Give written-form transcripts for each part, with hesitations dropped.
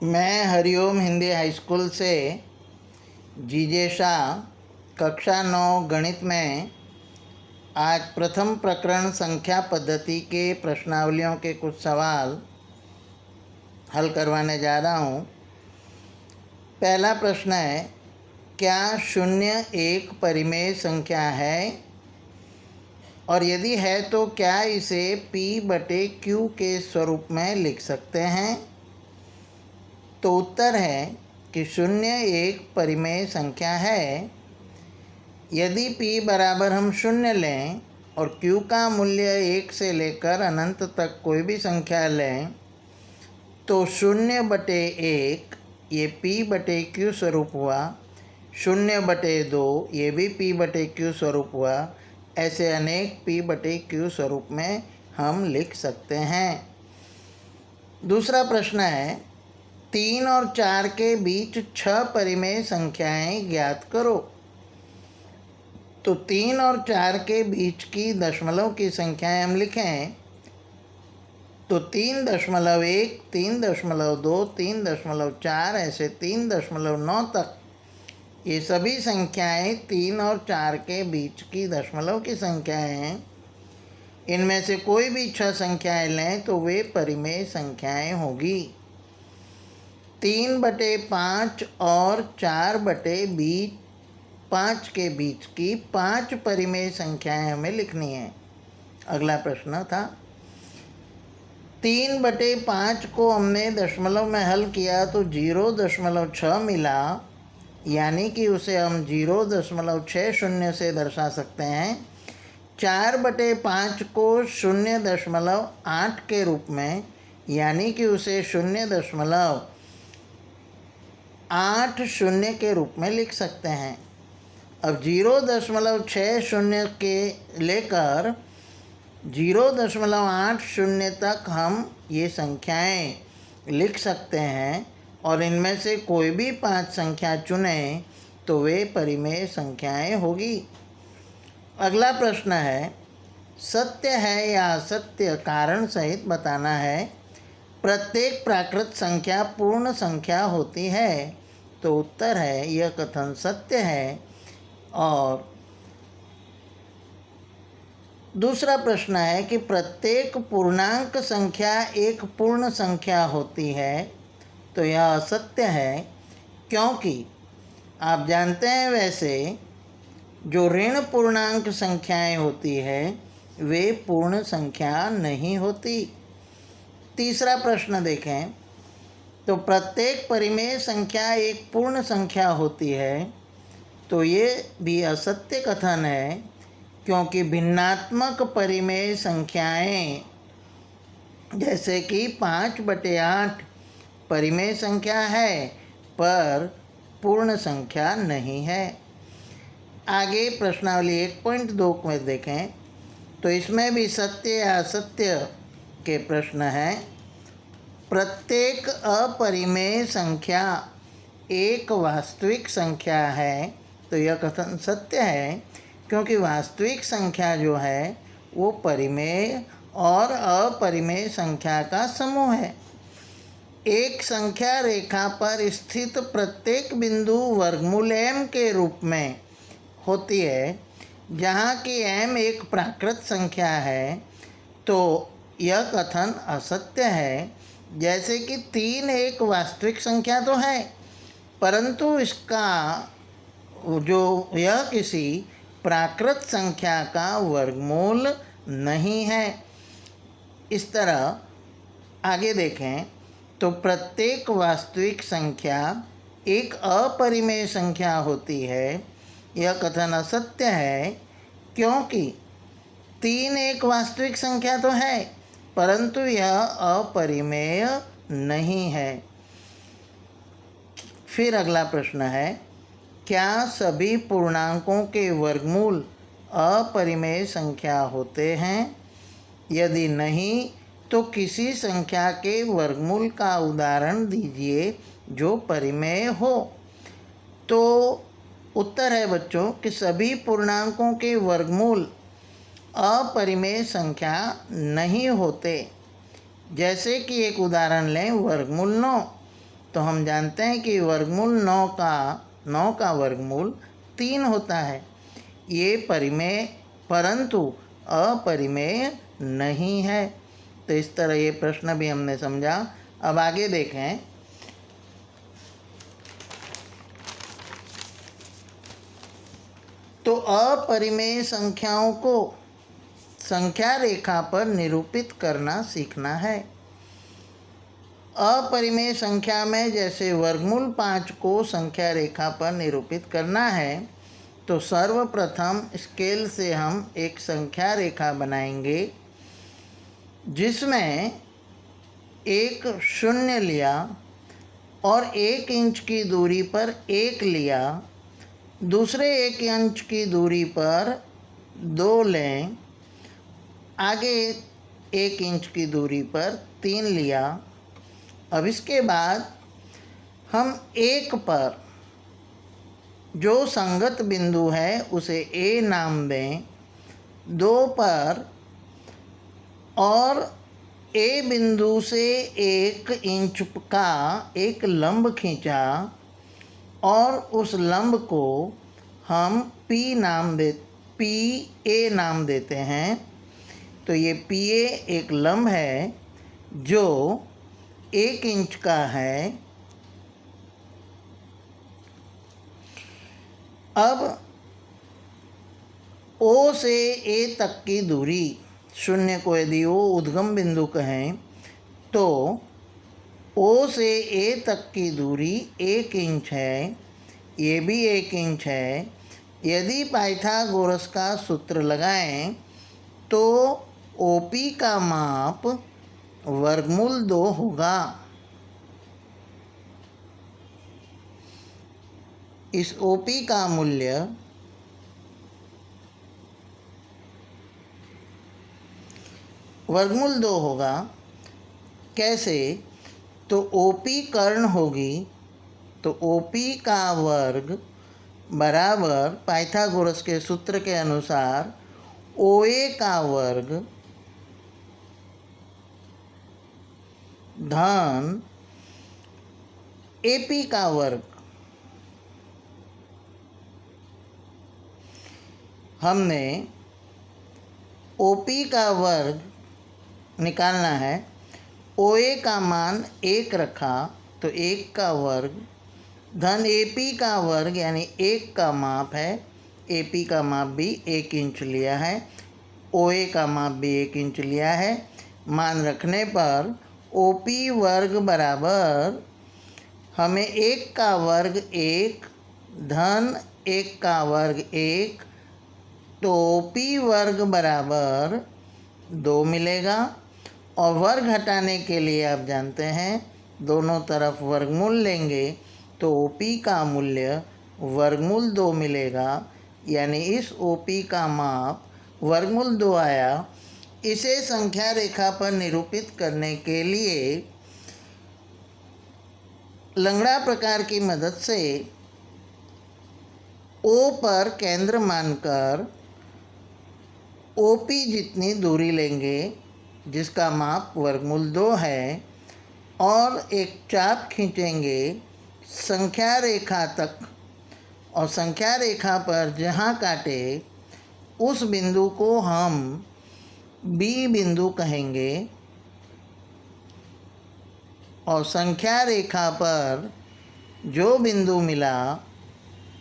मैं Hariom Hindi high school से जीजे शाह कक्षा 9 गणित में आज प्रथम प्रकरण संख्या पद्धति के प्रश्नावलियों के कुछ सवाल हल करवाने जा रहा हूँ। पहला प्रश्न है, क्या शून्य एक परिमेय संख्या है और यदि है तो क्या इसे p/q के स्वरूप में लिख सकते हैं? तो उत्तर है कि शून्य एक परिमेय संख्या है। यदि p बराबर हम शून्य लें और q का मूल्य 1 से लेकर अनंत तक कोई भी संख्या लें तो 0/1 ये p/q स्वरूप हुआ, 0/2 ये भी p/q स्वरूप हुआ। ऐसे अनेक p/q स्वरूप में हम लिख सकते हैं। दूसरा प्रश्न है, 3 और 4 के बीच 6 परिमेय संख्याएं ज्ञात करो। तो 3 और 4 के बीच की दशमलव की संख्याएं हम लिखें तो 3.1, 3.2, 3.4 ऐसे 3.9 तक ये सभी संख्याएं 3 और 4 के बीच की दशमलव की संख्याएं हैं। इनमें से कोई भी 6 संख्याएं लें तो वे परिमेय संख्याएं होगी। 3/5 और 4/5 के बीच की 5 परिमेय संख्याएं हमें लिखनी है। अगला प्रश्न था, 3/5 को हमने दशमलव में हल किया तो 0.6 मिला, यानी कि उसे हम 0.60 से दर्शा सकते हैं। 4/5 को 0.8 के रूप में, यानी कि उसे 0.80 के रूप में लिख सकते हैं। अब 0.60 के लेकर 0.80 तक हम ये संख्याएं लिख सकते हैं और इनमें से कोई भी 5 संख्या चुनें तो वे परिमेय संख्याएं होगी। अगला प्रश्न है, सत्य है या असत्य कारण सहित बताना है। प्रत्येक प्राकृत संख्या पूर्ण संख्या होती है। तो उत्तर है, यह कथन सत्य है। और दूसरा प्रश्न है कि प्रत्येक पूर्णांक संख्या एक पूर्ण संख्या होती है। तो यह असत्य है, क्योंकि आप जानते हैं वैसे जो ऋण पूर्णांक संख्याएं होती है वे पूर्ण संख्या नहीं होती। तीसरा प्रश्न देखें, तो प्रत्येक परिमेय संख्या एक पूर्ण संख्या होती है। तो ये भी असत्य कथन है, क्योंकि भिन्नात्मक परिमेय संख्याएं जैसे कि 5/8 परिमेय संख्या है पर पूर्ण संख्या नहीं है। आगे प्रश्नावली 1.2 में देखें तो इसमें भी सत्य या असत्य के प्रश्न हैं। प्रत्येक अपरिमेय संख्या एक वास्तविक संख्या है। तो यह कथन सत्य है, क्योंकि वास्तविक संख्या जो है वो परिमेय और अपरिमेय संख्या का समूह है। एक संख्या रेखा पर स्थित प्रत्येक बिंदु वर्गमूल m के रूप में होती है, जहाँ की m एक प्राकृत संख्या है। तो यह कथन असत्य है। जैसे कि 3 एक वास्तविक संख्या तो है, परंतु इसका यह किसी प्राकृत संख्या का वर्गमूल नहीं है। इस तरह आगे देखें तो प्रत्येक वास्तविक संख्या एक अपरिमेय संख्या होती है। यह कथन असत्य है, क्योंकि 3 एक वास्तविक संख्या तो है, परंतु यह अपरिमेय नहीं है। फिर अगला प्रश्न है, क्या सभी पूर्णांकों के वर्गमूल अपरिमेय संख्या होते हैं? यदि नहीं तो किसी संख्या के वर्गमूल का उदाहरण दीजिए जो परिमेय हो। तो उत्तर है बच्चों कि सभी पूर्णांकों के वर्गमूल अपरिमेय संख्या नहीं होते। जैसे कि एक उदाहरण लें, वर्गमूल 9। तो हम जानते हैं कि वर्गमूल 9 का वर्गमूल 3 होता है। ये परिमेय परंतु अपरिमेय नहीं है। तो इस तरह ये प्रश्न भी हमने समझा। अब आगे देखें। तो अपरिमेय संख्याओं को संख्या रेखा पर निरूपित करना सीखना है। अपरिमेय संख्या में जैसे वर्गमूल 5 को संख्या रेखा पर निरूपित करना है, तो सर्वप्रथम स्केल से हम एक संख्या रेखा बनाएंगे जिसमें एक शून्य लिया और 1 इंच की दूरी पर 1 लिया, दूसरे 1 इंच की दूरी पर 2 लें, आगे 1 इंच की दूरी पर 3 लिया। अब इसके बाद हम 1 पर जो संगत बिंदु है उसे ए नाम दें, 2 पर और ए बिंदु से 1 इंच का एक लंब खींचा और उस लंब को हम पी ए नाम देते हैं। तो ये पी ए एक लंब है जो 1 इंच का है। अब ओ से ए तक की दूरी, शून्य को यदि ओ उद्गम बिंदु कहें तो ओ से ए तक की दूरी 1 इंच है, ये भी 1 इंच है। यदि पाइथागोरस का सूत्र लगाएं तो ओपी का माप वर्गमूल 2 होगा। इस ओपी का मूल्य वर्गमूल 2 होगा। कैसे? तो ओपी कर्ण होगी, तो ओपी का वर्ग बराबर पाइथागोरस के सूत्र के अनुसार ओए का वर्ग धन एपी का वर्ग। हमने ओपी का वर्ग निकालना है, ओए का मान 1 रखा तो 1 का वर्ग धन एपी का वर्ग यानी 1 का माप है, एपी का माप भी 1 इंच लिया है, ओए का माप भी 1 इंच लिया है। मान रखने पर ओपी वर्ग बराबर हमें 1 का वर्ग 1 धन 1 का वर्ग 1, तो ओपी वर्ग बराबर 2 मिलेगा। और वर्ग हटाने के लिए आप जानते हैं दोनों तरफ वर्गमूल लेंगे तो ओपी का मूल्य वर्गमूल 2 मिलेगा, यानी इस ओपी का माप वर्गमूल 2 आया। इसे संख्या रेखा पर निरूपित करने के लिए लंगड़ा प्रकार की मदद से ओ पर केंद्र मानकर ओपी जितनी दूरी लेंगे जिसका माप वर्गमूल 2 है और एक चाप खींचेंगे संख्या रेखा तक, और संख्या रेखा पर जहाँ काटे उस बिंदु को हम बी बिंदु कहेंगे, और संख्या रेखा पर जो बिंदु मिला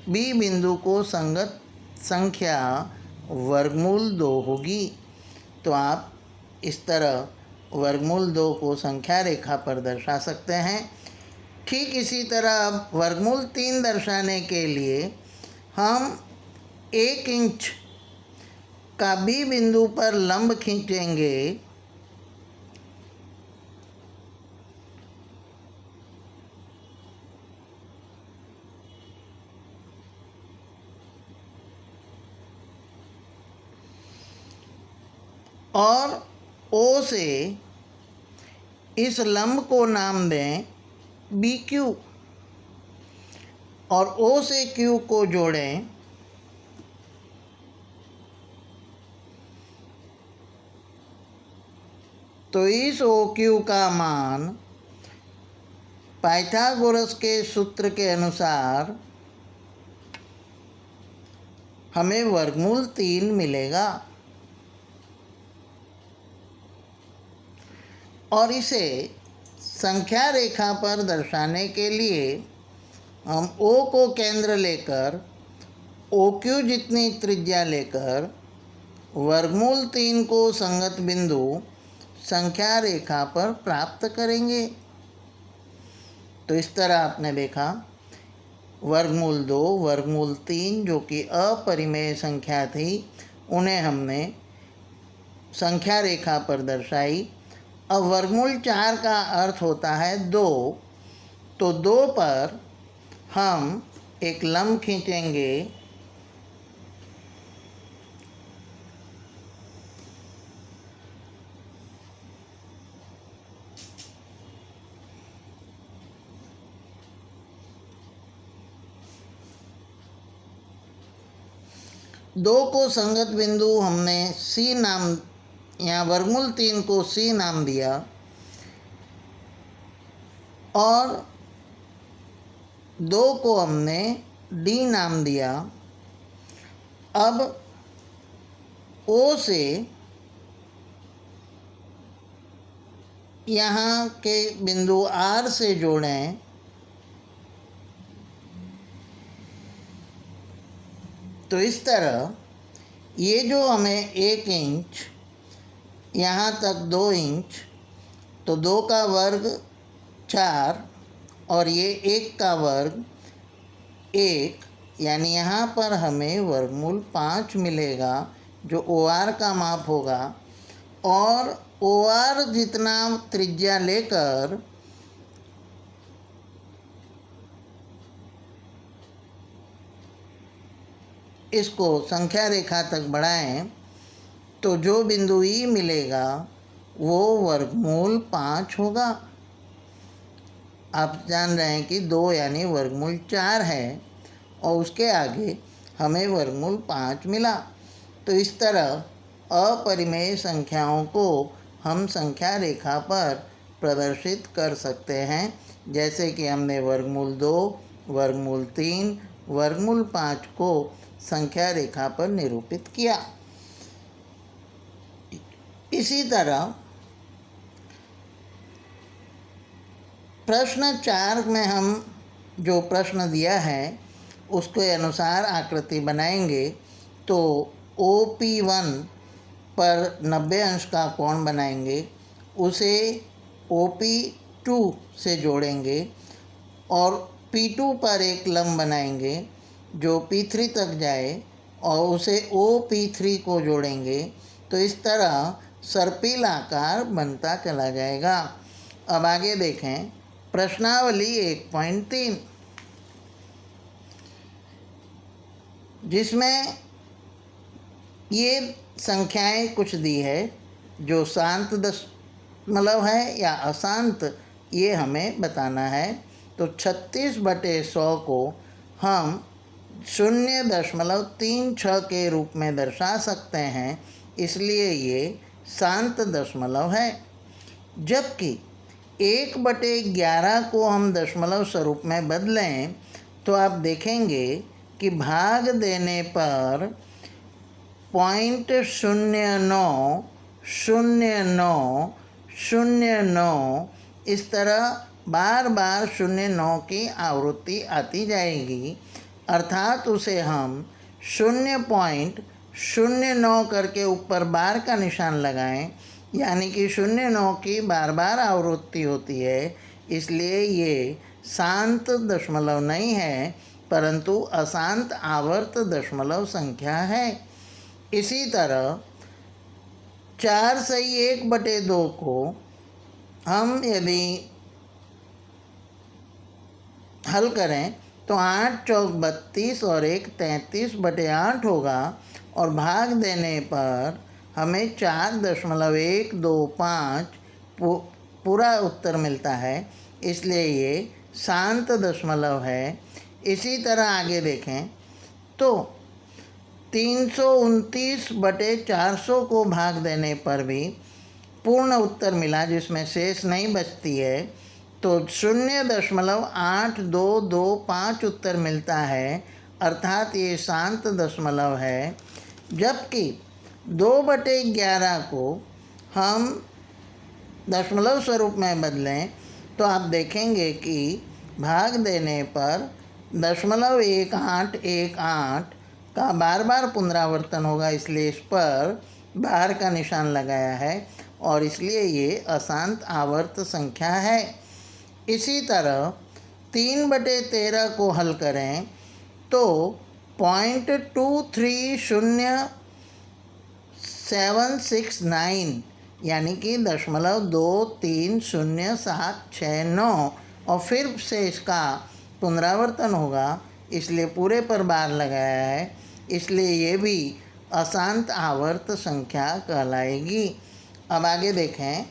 बी बिंदु को संगत संख्या वर्गमूल 2 होगी। तो आप इस तरह वर्गमूल 2 को संख्या रेखा पर दर्शा सकते हैं। ठीक इसी तरह वर्गमूल 3 दर्शाने के लिए हम 1 इंच का बी बिंदु पर लंब खींचेंगे और ओ से इस लंब को नाम दें बी क्यू और ओ से क्यू को जोड़ें तो इस ओ क्यू का मान पाइथागोरस के सूत्र के अनुसार हमें वर्गमूल 3 मिलेगा और इसे संख्या रेखा पर दर्शाने के लिए हम O को केंद्र लेकर OQ जितनी त्रिज्या लेकर वर्गमूल 3 को संगत बिंदु संख्या रेखा पर प्राप्त करेंगे। तो इस तरह आपने देखा वर्गमूल 2, वर्गमूल 3 जो कि अपरिमेय संख्या थी, उन्हें हमने संख्या रेखा पर दर्शाई। अब वर्गमूल 4 का अर्थ होता है 2, तो 2 पर हम एक लंब खींचेंगे दो को संगत बिंदु हमने C नाम, यहाँ वर्गमूल 3 को C नाम दिया और 2 को हमने D नाम दिया। अब O से यहाँ के बिंदु R से जोड़ें तो इस तरह ये जो हमें 1 इंच, यहाँ तक 2 इंच, तो 2 का वर्ग 4 और ये 1 का वर्ग 1, यानी यहाँ पर हमें वर्गमूल 5 मिलेगा जो OR का माप होगा। और OR जितना त्रिज्या लेकर इसको संख्या रेखा तक बढ़ाएं तो जो बिंदु E मिलेगा वो वर्गमूल 5 होगा। आप जान रहे हैं कि 2 यानी वर्गमूल 4 है और उसके आगे हमें वर्गमूल 5 मिला। तो इस तरह अपरिमेय संख्याओं को हम संख्या रेखा पर प्रदर्शित कर सकते हैं, जैसे कि हमने वर्गमूल 2, वर्गमूल 3, वर्गमूल 5 को संख्या रेखा पर निरूपित किया। इसी तरह प्रश्न 4 में हम जो प्रश्न दिया है उसके अनुसार आकृति बनाएंगे। तो OP1 पर 90 अंश का कोण बनाएंगे, उसे OP2 से जोड़ेंगे और P2 पर एक लंब बनाएंगे जो P3 तक जाए और उसे OP3 को जोड़ेंगे। तो इस तरह सर्पिल आकार बनता चला जाएगा। अब आगे देखें प्रश्नावली 1.3, जिसमें ये संख्याएं कुछ दी है जो शांत दशमलव है या अशांत, ये हमें बताना है। तो 36/100 को हम 0.36 के रूप में दर्शा सकते हैं, इसलिए ये शांत दशमलव है। जबकि 1/11 को हम दशमलव स्वरूप में बदलें तो आप देखेंगे कि भाग देने पर 0.090909 इस तरह बार बार 09 की आवृत्ति आती जाएगी, अर्थात उसे हम 0.09 करके ऊपर बार का निशान लगाएं, यानी कि 09 की बार बार आवृत्ति होती है। इसलिए ये शांत दशमलव नहीं है परंतु अशांत आवर्त दशमलव संख्या है। इसी तरह 4/1/2 को हम यदि हल करें तो 8 चौक 32 और 1 33/8 होगा और भाग देने पर हमें 4.125 पूरा उत्तर मिलता है, इसलिए ये शांत दशमलव है। इसी तरह आगे देखें तो 329/400 को भाग देने पर भी पूर्ण उत्तर मिला जिसमें शेष नहीं बचती है। तो तो 0.8225 उत्तर मिलता है, अर्थात ये शांत दशमलव है। जबकि 2/11 को हम दशमलव स्वरूप में बदलें तो आप देखेंगे कि भाग देने पर 0.1818 का बार बार पुनरावर्तन होगा, इसलिए इस पर बार का निशान लगाया है और इसलिए ये अशांत आवर्त संख्या है। इसी तरह 3/13 को हल करें तो 0.230769 यानी कि 0.230769 और फिर से इसका पुनरावर्तन होगा, इसलिए पूरे पर बार लगाया है, इसलिए ये भी अशांत आवर्त संख्या कहलाएगी। अब आगे देखें।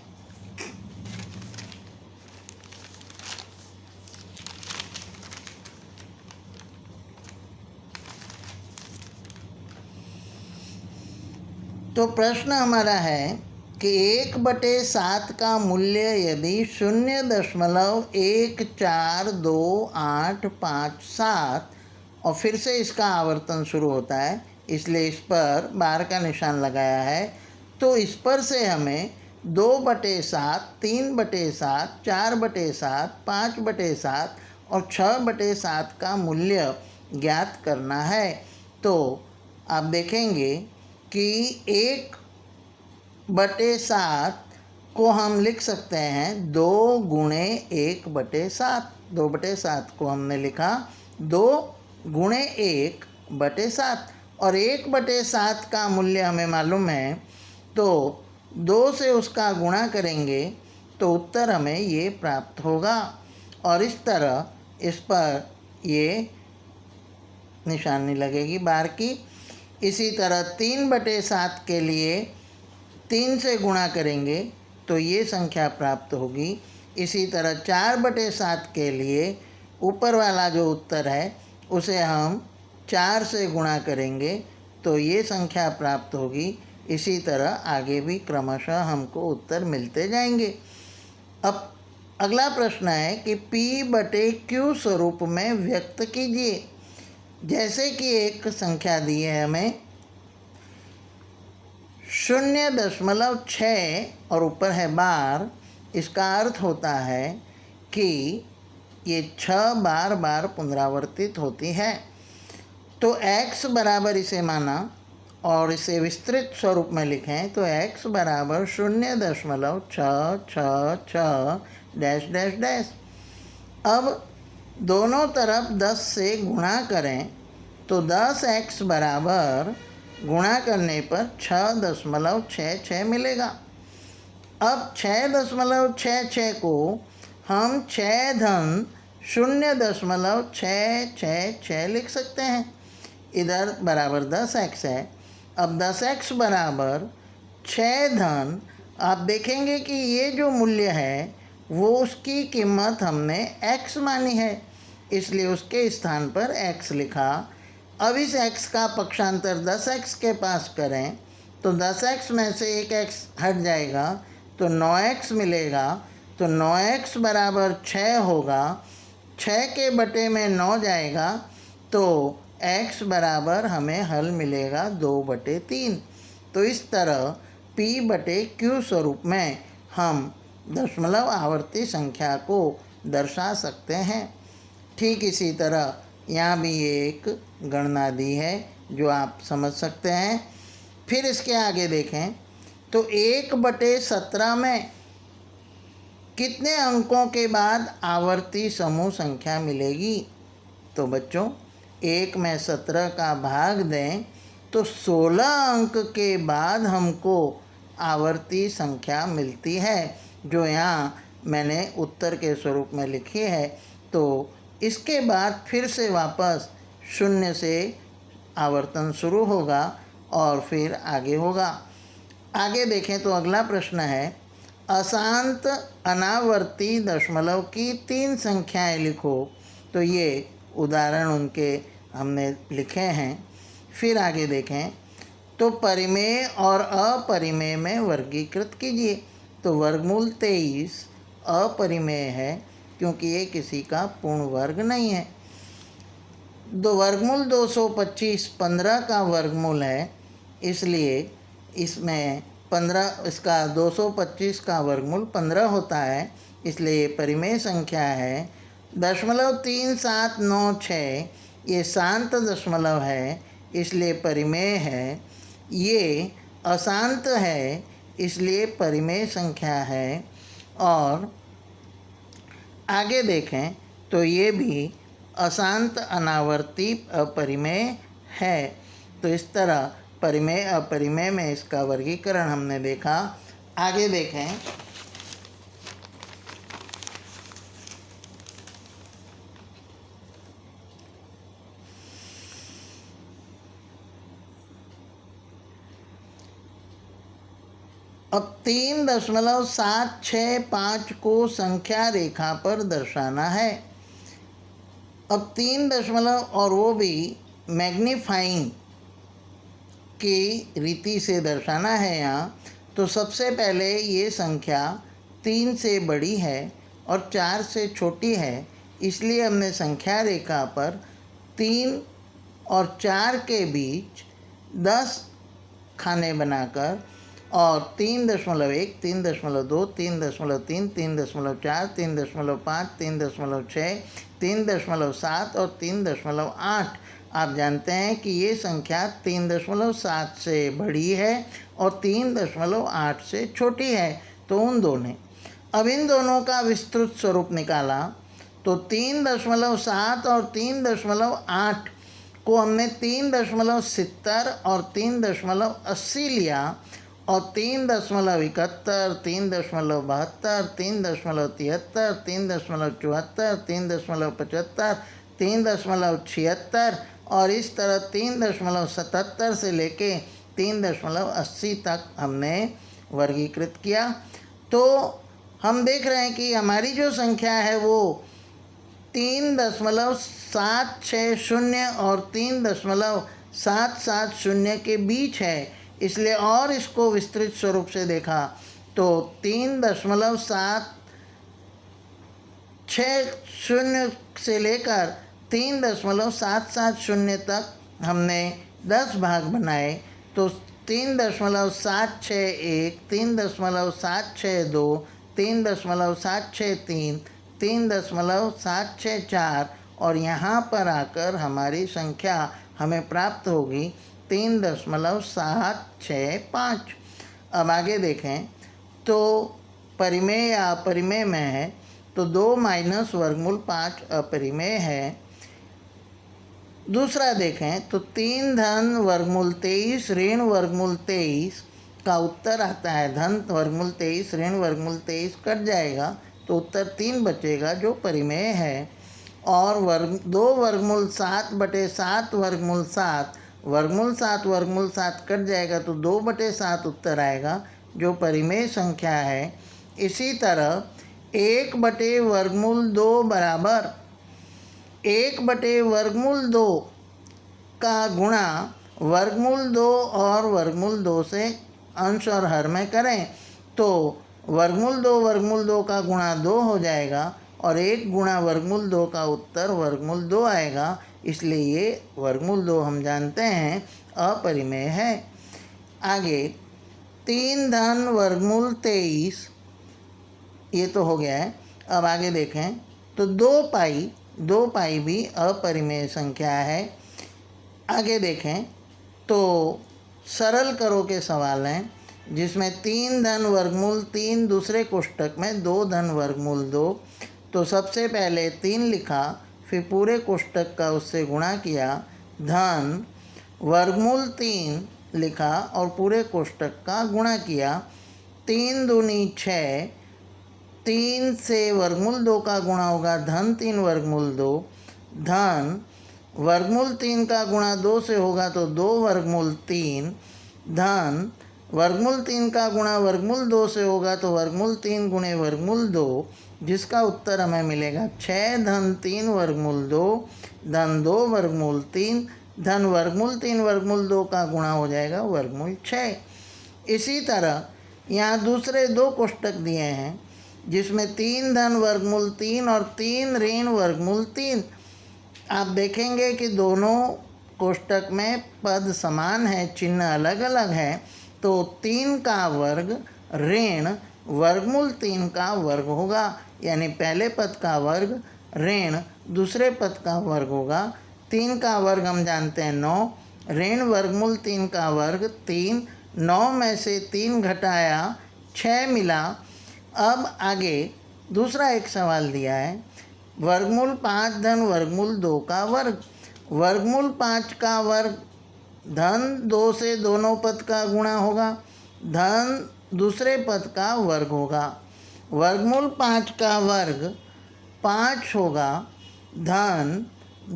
तो प्रश्न हमारा है कि 1/7 का मूल्य यदि 0.142857 और फिर से इसका आवर्तन शुरू होता है, इसलिए इस पर बार का निशान लगाया है, तो इस पर से हमें 2/7, 3/7, 4/7, 5/7 और 6/7 का मूल्य ज्ञात करना है। तो आप देखेंगे कि 1/7 को हम लिख सकते हैं 2 गुणे 1/7। 2/7 को हमने लिखा 2 गुणे 1/7 और 1/7 का मूल्य हमें मालूम है, तो 2 से उसका गुणा करेंगे तो उत्तर हमें ये प्राप्त होगा और इस तरह इस पर ये निशानी लगेगी बार की। इसी तरह 3/7 के लिए 3 से गुणा करेंगे तो ये संख्या प्राप्त होगी। इसी तरह 4/7 के लिए ऊपर वाला जो उत्तर है उसे हम 4 से गुणा करेंगे तो ये संख्या प्राप्त होगी। इसी तरह आगे भी क्रमशः हमको उत्तर मिलते जाएंगे। अब अगला प्रश्न है कि P/Q स्वरूप में व्यक्त कीजिए। जैसे कि एक संख्या दी है हमें 0.6 और ऊपर है बार, इसका अर्थ होता है कि ये 6 बार पुनरावर्तित होती है। तो x बराबर इसे माना और इसे विस्तृत स्वरूप में लिखें तो x बराबर 0.666 ... अब दोनों तरफ 10 से गुणा करें तो 10x बराबर गुणा करने पर 6.66 मिलेगा। अब 6.66 को हम 6 धन 0.666 लिख सकते हैं। इधर बराबर 10x है। अब 10x बराबर 6 धन, आप देखेंगे कि ये जो मूल्य है वो उसकी कीमत हमने x मानी है, इसलिए उसके स्थान पर x लिखा। अब इस x का पक्षांतर 10x के पास करें तो 10x में से एक x हट जाएगा तो 9x मिलेगा। तो 9x बराबर 6 होगा, 6 के बटे में 9 जाएगा तो x बराबर हमें हल मिलेगा 2/3। तो इस तरह P/Q स्वरूप में हम दशमलव आवर्ती संख्या को दर्शा सकते हैं। ठीक इसी तरह यहाँ भी एक गणना दी है जो आप समझ सकते हैं। फिर इसके आगे देखें तो 1/17 में कितने अंकों के बाद आवर्ती समूह संख्या मिलेगी। तो बच्चों 1 में 17 का भाग दें तो 16 अंक के बाद हमको आवर्ती संख्या मिलती है, जो यहाँ मैंने उत्तर के स्वरूप में लिखी है। तो इसके बाद फिर से वापस 0 से आवर्तन शुरू होगा और फिर आगे होगा। आगे देखें तो अगला प्रश्न है अशांत अनावर्ती दशमलव की 3 संख्याएं लिखो। तो ये उदाहरण उनके हमने लिखे हैं। फिर आगे देखें तो परिमेय और अपरिमेय में वर्गीकृत कीजिए। तो वर्गमूल 23 अपरिमेय है क्योंकि ये किसी का पूर्ण वर्ग नहीं है। वर्गमूल 225 15 का वर्गमूल है, इसलिए इसमें 15 इसका 225 का वर्गमूल 15 होता है, इसलिए ये परिमेय संख्या है। 0.3796 ये शांत दशमलव है, इसलिए परिमेय है। ये अशांत है, इसलिए परिमेय संख्या है। और आगे देखें तो ये भी अशांत अनावर्ती अपरिमेय है। तो इस तरह परिमेय अपरिमेय में इसका वर्गीकरण हमने देखा। आगे देखें अब 3.765 को संख्या रेखा पर दर्शाना है। अब 3 दशमलव और वो भी मैग्नीफाइंग की रीति से दर्शाना है यहाँ। तो सबसे पहले ये संख्या 3 से बड़ी है और 4 से छोटी है, इसलिए हमने संख्या रेखा पर 3 और 4 के बीच 10 खाने बनाकर और 3.1, 3.2, 3.3, 3.4, 3.5, 3.6, 3.7 और 3.8 आप जानते हैं कि ये संख्या 3.7 से बड़ी है और 3.8 से छोटी है। तो उन दोनों अब इन दोनों का विस्तृत स्वरूप निकाला तो 3.7 और 3.8 को हमने 3.70 और 3.80 लिया और 3.71, 3.72, 3.73, 3.74, 3.75, 3.76 और इस तरह 3.77 से लेके 3.80 तक हमने वर्गीकृत किया। तो हम देख रहे हैं कि हमारी जो संख्या है वो 3.760 और 3.770 के बीच है, इसलिए और इसको विस्तृत स्वरूप से देखा तो 3.760 से लेकर 3.770 तक हमने 10 भाग बनाए। तो 3.761, 3.762, 3.763, 3.764 और यहाँ पर आकर हमारी संख्या हमें प्राप्त होगी 3.765। अब आगे देखें तो परिमेय या अपरिमेय में है तो 2 माइनस वर्गमूल 5 अपरिमेय है। दूसरा देखें तो 3 धन वर्गमूल 23 ऋण वर्गमूल 23 का उत्तर आता है। धन वर्गमूल 23 ऋण वर्गमूल 23 कट जाएगा तो उत्तर 3 बचेगा जो परिमेय है। और 2 वर्गमूल 7/7 वर्गमूल 7 वर्गमूल 7 कट जाएगा तो 2/7 उत्तर आएगा जो परिमेय संख्या है। इसी तरह 1/वर्गमूल 2 बराबर 1/वर्गमूल 2 का गुणा वर्गमूल 2 और वर्गमूल 2 से अंश और हर में करें तो वर्गमूल 2 का गुणा 2 हो जाएगा और 1 गुणा वर्गमूल 2 का उत्तर वर्गमूल 2 आएगा, इसलिए ये वर्गमूल 2 हम जानते हैं अपरिमेय है। आगे 3 धन वर्गमूल 23 ये तो हो गया है। अब आगे देखें तो 2 पाई भी अपरिमेय संख्या है। आगे देखें तो सरल करो के सवाल हैं जिसमें 3 धन वर्गमूल 3 दूसरे कोष्ठक में 2 धन वर्गमूल 2। तो सबसे पहले 3 लिखा, फिर पूरे कोष्ठक का उससे गुणा किया, धन वर्गमूल 3 लिखा और पूरे कोष्ठक का गुणा किया। 3 दूनी 6, 3 से वर्गमूल 2 का गुणा होगा धन 3 वर्गमूल 2, धन वर्गमूल 3 का गुणा 2 से होगा तो 2 वर्गमूल 3, धन वर्गमूल 3 का गुणा वर्गमूल 2 से होगा तो वर्गमूल 3 गुणे वर्गमूल 2, जिसका उत्तर हमें मिलेगा 6 धन 3 वर्गमूल 2 धन 2 वर्गमूल 3 धन वर्गमूल 3 वर्गमूल 2 का गुणा हो जाएगा वर्गमूल 6। इसी तरह यहाँ दूसरे 2 कोष्ठक दिए हैं जिसमें 3 धन वर्गमूल 3 और 3 ऋण वर्गमूल 3। आप देखेंगे कि दोनों कोष्टक में पद समान है, चिन्ह अलग अलग है, तो 3 का वर्ग ऋण वर्गमूल 3 का वर्ग होगा। यानी पहले पद का वर्ग ऋण दूसरे पद का वर्ग होगा। 3 का वर्ग हम जानते हैं 9, ऋण वर्गमूल 3 का वर्ग 3, 9 में से 3 घटाया 6 मिला। अब आगे दूसरा एक सवाल दिया है, वर्गमूल 5 धन वर्गमूल 2 का वर्ग। वर्गमूल 5 का वर्ग धन 2 से दोनों पद का गुणा होगा, धन दूसरे पद का वर्ग होगा। वर्गमूल 5 का वर्ग 5 होगा, धन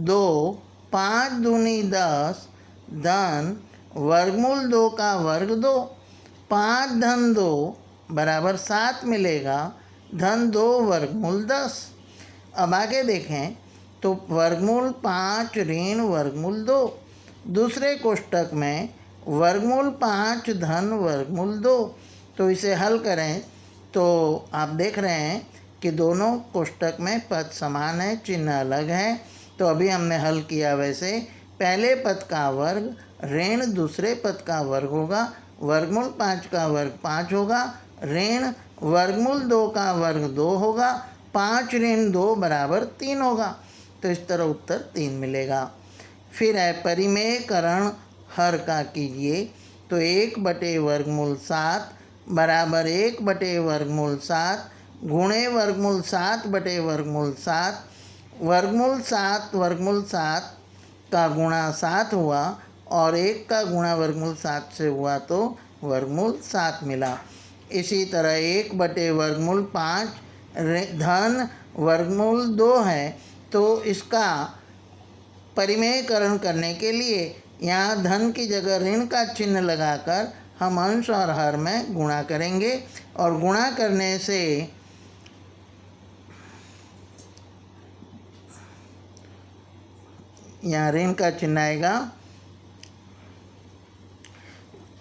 2, 5 दूनी 10, धन वर्गमूल 2 का वर्ग 2, 5 धन 2 बराबर 7 मिलेगा, धन 2 वर्गमूल 10। अब आगे देखें तो वर्गमूल 5 ऋण वर्गमूल 2, दूसरे कोष्टक में वर्गमूल 5 धन वर्गमूल 2। तो इसे हल करें तो आप देख रहे हैं कि दोनों कोष्टक में पद समान है, चिन्ह अलग है। तो अभी हमने हल किया वैसे, पहले पद का वर्ग ऋण दूसरे पद का वर्ग होगा, वर्गमूल 5 का वर्ग 5 होगा, ऋण वर्गमूल 2 का वर्ग 2 होगा, 5 ऋण 2 बराबर 3 होगा। तो इस तरह उत्तर 3 मिलेगा। फिर है परिमेयकरण हर का कीजिए। तो 1 वर्गमूल 7 बराबर 1 वर्गमूल 7 गुणे वर्गमूल 7 वर्गमूल 7, वर्गमूल 7 का गुणा 7 हुआ और 1 का गुणा वर्गमूल 7 से हुआ तो वर्गमूल 7 मिला। इसी तरह 1 वर्गमूल 5 धन वर्गमूल 2 है, तो इसका परिमेयकरण करने के लिए यहाँ धन की जगह ऋण का चिन्ह लगाकर हम अंश और हर में गुणा करेंगे, और गुणा करने से यहाँ ऋण का चिन्ह आएगा।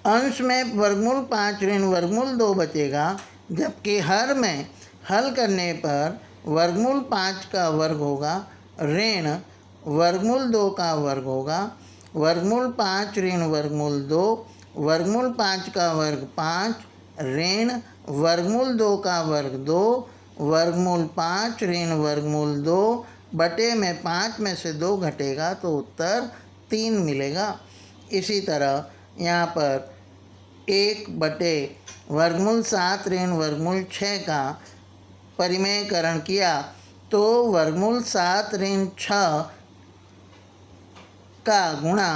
अंश में वर्गमूल 5 ऋण वर्गमूल 2 बचेगा, जबकि हर में हल करने पर वर्गमूल 5 का वर्ग होगा, ऋण वर्गमूल 2 का वर्ग होगा, वर्गमूल 5 ऋण वर्गमूल 2, वर्गमूल 5 का वर्ग 5, ऋण वर्गमूल 2 का वर्ग 2, वर्गमूल 5 ऋण वर्गमूल 2 बटे में 5 में से 2 घटेगा तो उत्तर 3 मिलेगा। इसी तरह यहाँ पर 1 वर्गमूल 7 ऋण वर्गमूल 6 का परिमेयकरण किया तो वर्गमूल 7 ऋण 6 का गुणा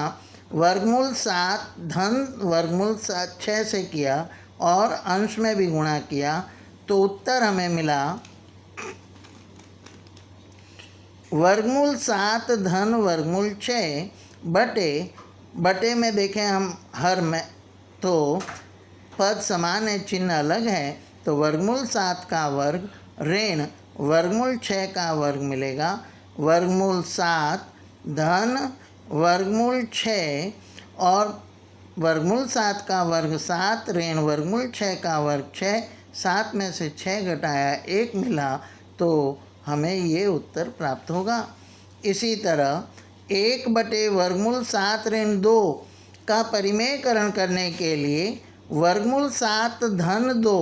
वर्गमूल 7 धन वर्गमूल 6 से किया और अंश में भी गुणा किया, तो उत्तर हमें मिला वर्गमूल 7 धन वर्गमूल 6 बटे में देखें हम हर में तो पद समान है, चिन्ह अलग है, तो वर्गमूल 7 का वर्ग ऋण वर्गमूल 6 का वर्ग मिलेगा, वर्गमूल 7 धन वर्गमूल 6 और वर्गमूल 7 का वर्ग 7 ऋण वर्गमूल 6 का वर्ग 6, 7 में से 6 घटाया 1 मिला, तो हमें ये उत्तर प्राप्त होगा। इसी तरह 1 वर्गमूल 7 ऋण 2 का परिमेयकरण करने के लिए वर्गमूल 7 धन 2,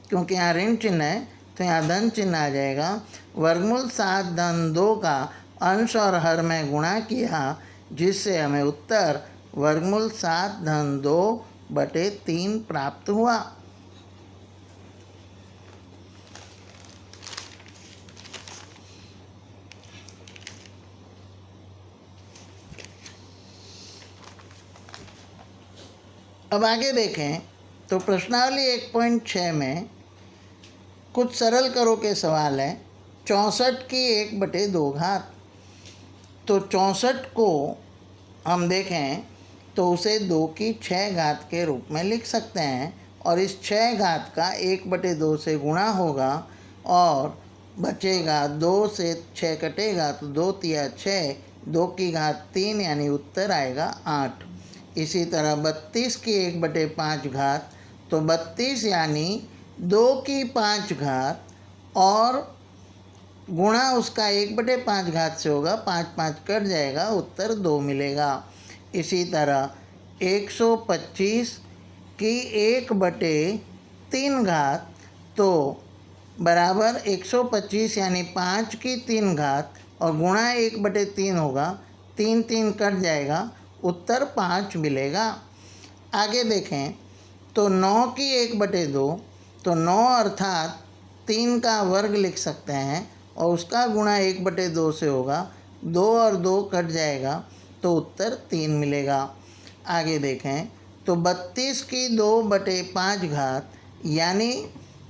क्योंकि यहाँ ऋण चिन्ह है तो यहाँ धन चिन्ह आ जाएगा, वर्गमूल 7 धन 2 का अंश और हर में गुणा किया, जिससे हमें उत्तर वर्गमूल 7 धन 2 बटे 3 प्राप्त हुआ। अब आगे देखें तो प्रश्नावली 1.6 में कुछ सरल करो के सवाल है। 64 की 1/2 घात, तो 64 को हम देखें तो उसे 2 की 6 घात के रूप में लिख सकते हैं, और इस 6 घात का 1/2 से गुणा होगा और बचेगा, 2 से 6 कटेगा तो 2 तिया 6, 2 की घात 3 यानी उत्तर आएगा 8। इसी तरह 32 की 1/5 घात, तो 32 यानी 2 की 5 घात और गुणा उसका 1/5 घात से होगा, 5 5 कट जाएगा, उत्तर 2 मिलेगा। इसी तरह 125 की 1/3 घात तो बराबर 125 यानी 5 की 3 घात और गुणा 1/3 होगा, 3 3 कट जाएगा, उत्तर 5 मिलेगा। आगे देखें तो 9 की 1/2 तो 9 अर्थात 3 का वर्ग लिख सकते हैं और उसका गुणा 1/2 से होगा, 2 और 2 कट जाएगा तो उत्तर 3 मिलेगा। आगे देखें तो 32 की 2/5 घात यानी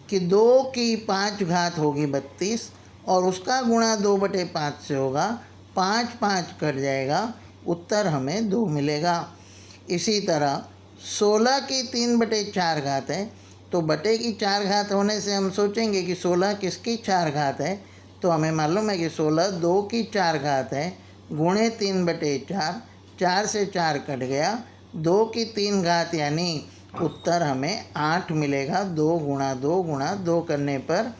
कि 2 की 5 घात होगी 32 और उसका गुणा 2/5 से होगा, 5 5 कट जाएगा, उत्तर हमें 2 मिलेगा। इसी तरह 16 की 3/4 घात है तो बटे की 4 घात होने से हम सोचेंगे कि 16 किसकी 4 घात है, तो हमें मालूम है कि 16 2 की 4 घात है, गुणे 3/4, 4 से 4 कट गया, 2 की 3 घात यानी उत्तर हमें 8 मिलेगा, 2 गुणा 2 गुणा 2 करने पर।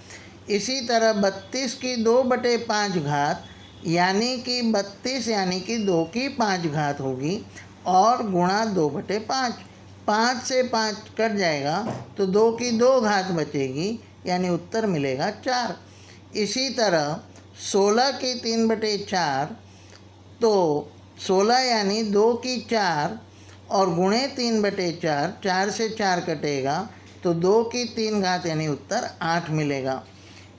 इसी तरह 32 की 2/5 घात यानी कि 32 यानी कि 2 की 5 घात होगी और गुणा 2/5, 5 से 5 कट जाएगा तो 2 की 2 घात बचेगी यानी उत्तर मिलेगा 4। इसी तरह 16 की 3/4 तो 16 यानी 2 की 4 और गुणे 3/4, 4 से 4 कटेगा तो 2 की 3 घात यानी उत्तर 8 मिलेगा।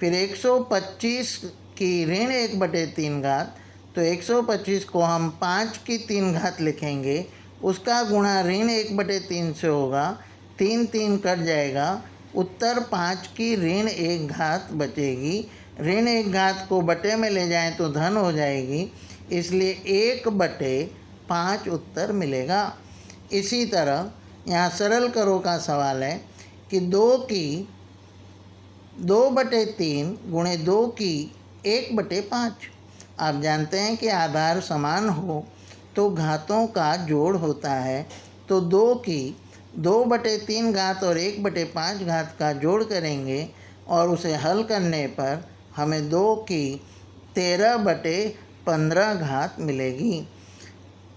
फिर 125 की ऋण 1/3 घात तो 125 को हम 5 की 3 घात लिखेंगे, उसका गुणा ऋण 1/3 से होगा, 3 3 कट जाएगा, उत्तर 5 की ऋण 1 घात बचेगी। ऋण 1 घात को बटे में ले जाएं तो धन हो जाएगी, इसलिए 1/5 उत्तर मिलेगा। इसी तरह यहाँ सरल करो का सवाल है कि 2/3 गुणे 2 की 1/5। आप जानते हैं कि आधार समान हो तो घातों का जोड़ होता है, तो 2 की 2/3 घात और 1/5 घात का जोड़ करेंगे और उसे हल करने पर हमें 2 की 13/15 घात मिलेगी।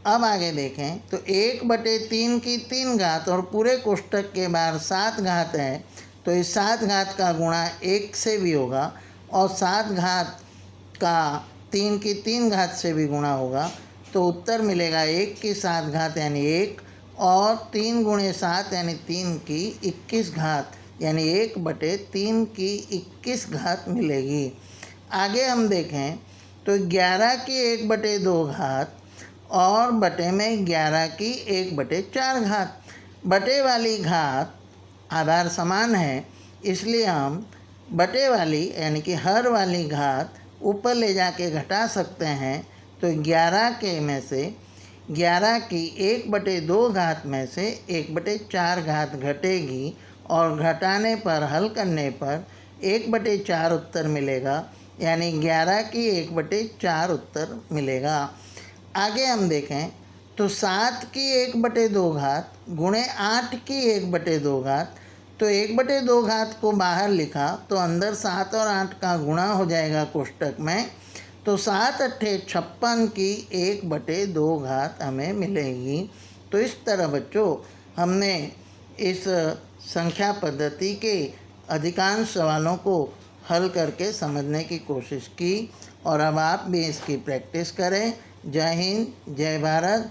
अब आगे देखें तो 1/3 की 3 घात और पूरे कोष्ठक के बाहर 7 घात है तो इस 7 घात का गुणा 1 से भी होगा और 7 घात का 3 की 3 घात से भी गुणा होगा, तो उत्तर मिलेगा 1 की 7 घात यानी 1 और 3 गुणे 7 यानी 3 की 21 घात यानी 1/3 की 21 घात मिलेगी। आगे हम देखें तो 11 की 1/2 घात और बटे में 11 की 1/4 घात। बटे वाली घात आधार समान है, इसलिए हम बटे वाली यानी कि हर वाली घात ऊपर ले जाके घटा सकते हैं, तो 11 के में से 11 की 1/2 घात में से 1/4 घात घटेगी और घटाने पर हल करने पर 1/4 उत्तर मिलेगा यानी 11 की 1/4 उत्तर मिलेगा। आगे हम देखें तो 7 की 1/2 घात गुणे 8 की 1/2 घात, तो 1/2 घात को बाहर लिखा तो अंदर 7 और 8 का गुणा हो जाएगा कोष्ठक में, तो 7 अट्ठे 56 की 1/2 घात हमें मिलेगी। तो इस तरह बच्चों हमने इस संख्या पद्धति के अधिकांश सवालों को हल करके समझने की कोशिश की और अब आप भी इसकी प्रैक्टिस करें। जय हिंद, जय भारत।